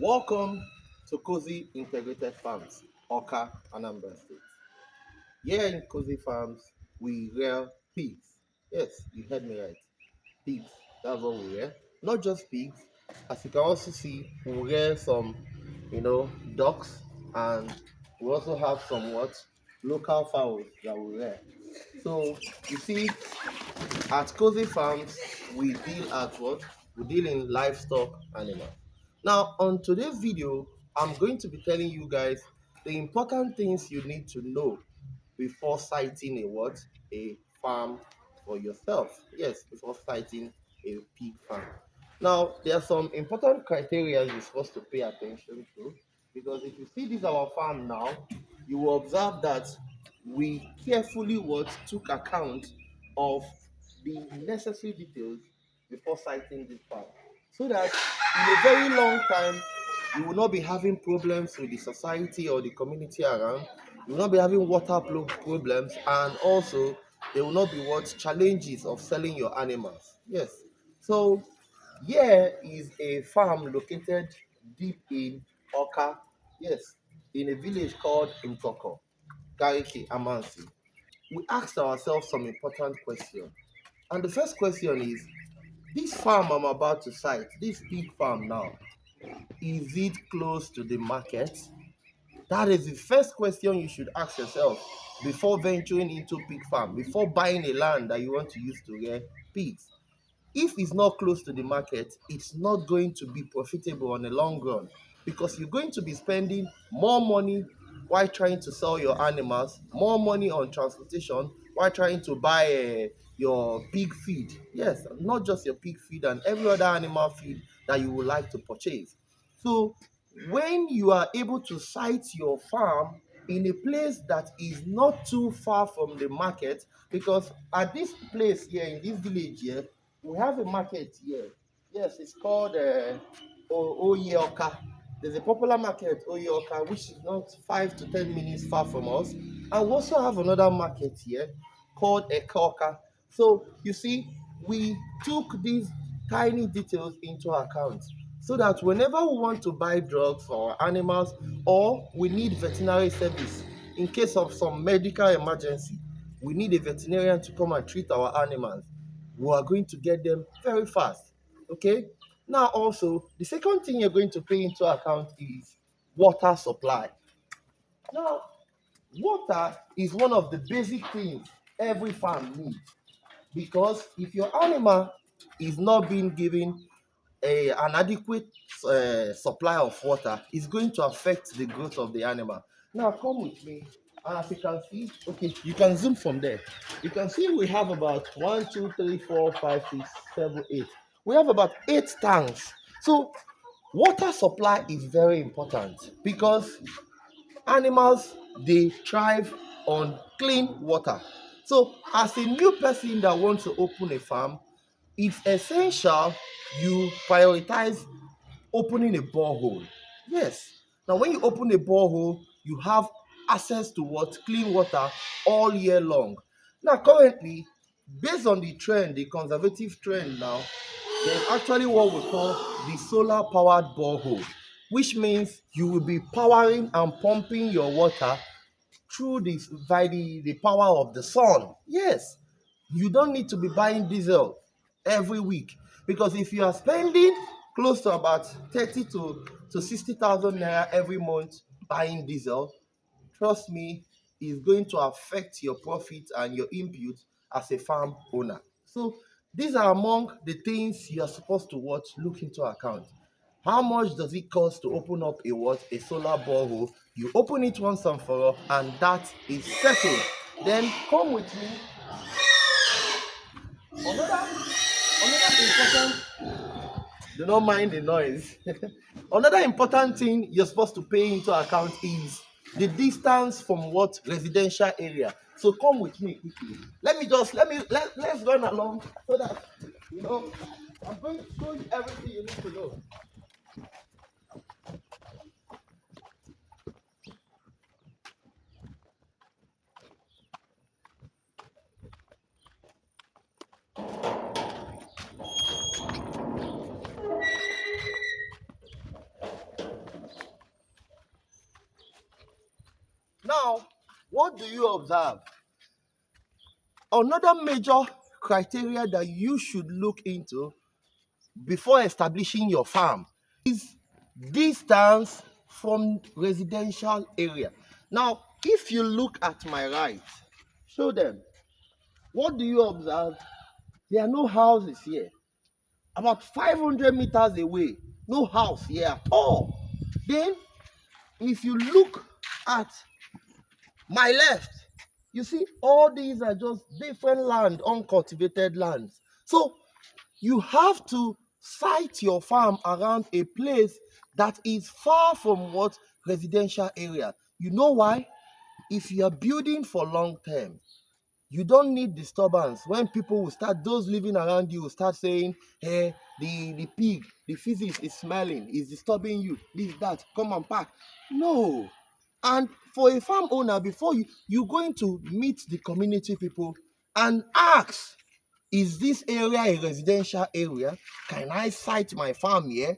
Welcome to Cozi Integrated Farms, Oka, Anambra State. Here in Cozi Farms, we rear pigs. Yes, you heard me right. Pigs. That's what we rear. Not just pigs. As you can also see, we rear some, ducks, and we also have some local fowls that we rear. So you see, at Cozy Farms, we deal at what? We deal in livestock animals. Now, on today's video, I'm going to be telling you guys the important things you need to know before siting a what? A farm for yourself. Yes, before siting a pig farm. Now, there are some important criteria you're supposed to pay attention to, because if you see this our farm now, you will observe that we carefully took account of the necessary details before siting this farm, so that in a very long time you will not be having problems with the society or the community around. You will not be having problems, and also there will not be challenges of selling your animals. Yes. So here is a farm located deep in Oka. Yes, in a village called Imtoko, Gariki, Amansi. We asked ourselves some important questions. And the first question is, this farm I'm about to site, this pig farm now, is it close to the market? That is the first question you should ask yourself before venturing into pig farm, before buying a land that you want to use to rear pigs. If it's not close to the market, it's not going to be profitable on the long run, because you're going to be spending more money while trying to sell your animals, more money on transportation while trying to buy your pig feed. Yes, not just your pig feed, and every other animal feed that you would like to purchase. So when you are able to site your farm in a place that is not too far from the market, because at this place here in this village here, we have a market here. Yes, it's called Oyeoka. There's a popular market, Oyeoka, which is not 5 to 10 minutes far from us. And we also have another market here called Ekoka. So you see, we took these tiny details into account, so that whenever we want to buy drugs for our animals, or we need veterinary service in case of some medical emergency, we need a veterinarian to come and treat our animals, we are going to get them very fast. Okay. Now, also, the second thing you're going to pay into account is water supply. Now, water is one of the basic things every farm needs, because if your animal is not being given an adequate supply of water, it's going to affect the growth of the animal. Now, come with me. And as you can see, okay, you can zoom from there. You can see we have about 1, 2, 3, 4, 5, 6, 7, 8. We have about 8 tanks. So, water supply is very important, because animals, they thrive on clean water. So, as a new person that wants to open a farm, it's essential you prioritize opening a borehole. Yes. Now, when you open a borehole, you have access to clean water all year long. Now, currently, based on the trend, the conservative trend now, there's actually what we call the solar powered borehole, which means you will be powering and pumping your water through this by the power of the sun. Yes, you don't need to be buying diesel every week, because if you are spending close to about 30 to 60,000 naira every month buying diesel, trust me, is going to affect your profit and your input as a farm owner. So these are among the things you are supposed to look into account. How much does it cost to open up a solar borehole? You open it once and for all, and that is settled. Then come with me. Another important, do not mind the noise. Another important thing you're supposed to pay into account is the distance from residential area. So come with me quickly. Let's run along, so that you know I'm going to show you everything you need to know. Now, what do you observe? Another major criteria that you should look into before establishing your farm is distance from residential area. Now, if you look at my right, show them. What do you observe? There are no houses here. About 500 meters away, no house here at all. Then, if you look at my left, you see all these are just different land, uncultivated lands. So you have to site your farm around a place that is far from what residential area. You know why? If you are building for long term, you don't need disturbance. When people will start, those living around you will start saying, hey, the pig, the physics is smelling, is disturbing you, this, that, come and pack. No. And for a farm owner, before you're going to meet the community people and ask, is this area a residential area? Can I site my farm here?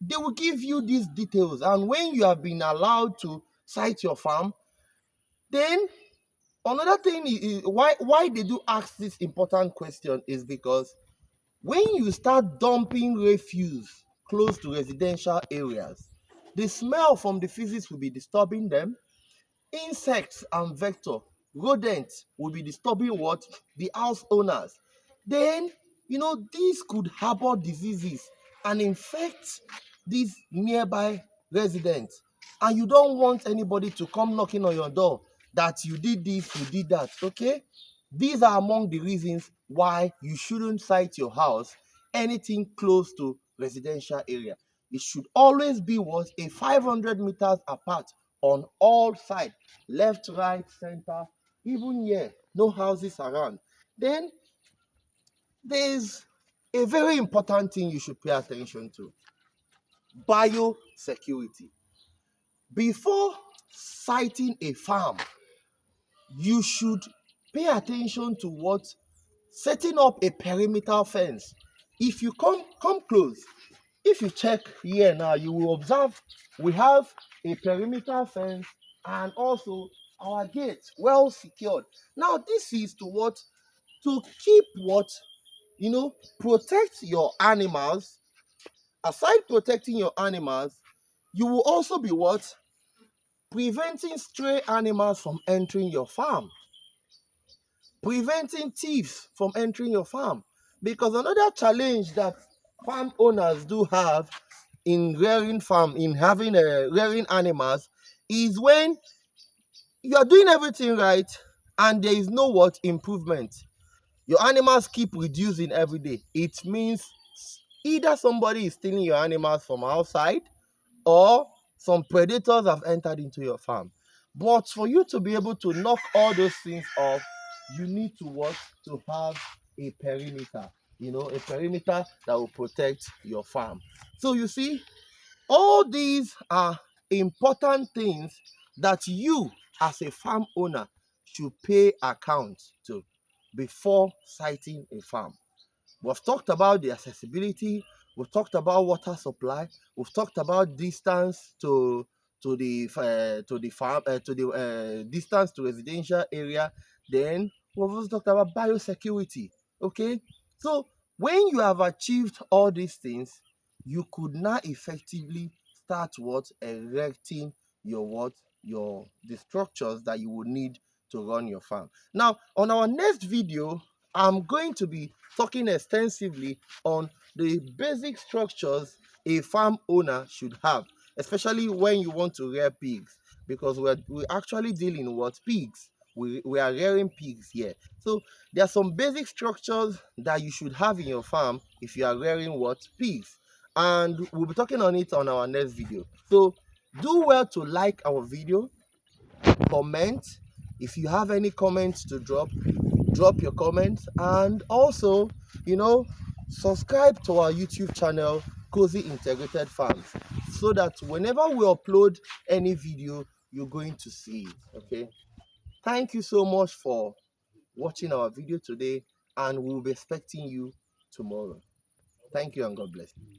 They will give you these details. And when you have been allowed to site your farm, then another thing is why they do ask this important question is because when you start dumping refuse close to residential areas, the smell from the feces will be disturbing them. Insects and vector, rodents will be disturbing what? The house owners. Then, these could harbor diseases and infect these nearby residents. And you don't want anybody to come knocking on your door that you did this, you did that, okay? These are among the reasons why you shouldn't site your house anything close to residential area. It should always be what? A 500 meters apart on all sides, left, right, center, even here, no houses around. Then there's a very important thing you should pay attention to: biosecurity. Before siting a farm, you should pay attention to what? Setting up a perimeter fence. If you come close, if you check here now, you will observe we have a perimeter fence and also our gate well secured. Now, this is to what? To keep what? Protect your animals. Aside protecting your animals, you will also be what? Preventing stray animals from entering your farm. Preventing thieves from entering your farm. Because another challenge that farm owners do have in having rearing animals, is when you are doing everything right and there is no what? Improvement. Your animals keep reducing every day. It means either somebody is stealing your animals from outside, or some predators have entered into your farm. But for you to be able to knock all those things off, you need to what? To have a perimeter. A perimeter that will protect your farm. So you see, all these are important things that you, as a farm owner, should pay account to before siting a farm. We've talked about the accessibility, we've talked about water supply, we've talked about distance to the farm, to the distance to residential area. Then we've also talked about biosecurity. Okay, so when you have achieved all these things, you could now effectively start what? Erecting your what? Your the structures that you would need to run your farm. Now, on our next video, I'm going to be talking extensively on the basic structures a farm owner should have, especially when you want to rear pigs, because we're actually dealing with pigs. We are rearing pigs here. So there are some basic structures that you should have in your farm if you are rearing what? Pigs. And we'll be talking on it on our next video. So do well to like our video, comment. If you have any comments to drop your comments, and also subscribe to our YouTube channel, Cozi Integrated Farms, so that whenever we upload any video, you're going to see it. Okay, thank you so much for watching our video today, and we'll be expecting you tomorrow. Thank you and God bless you.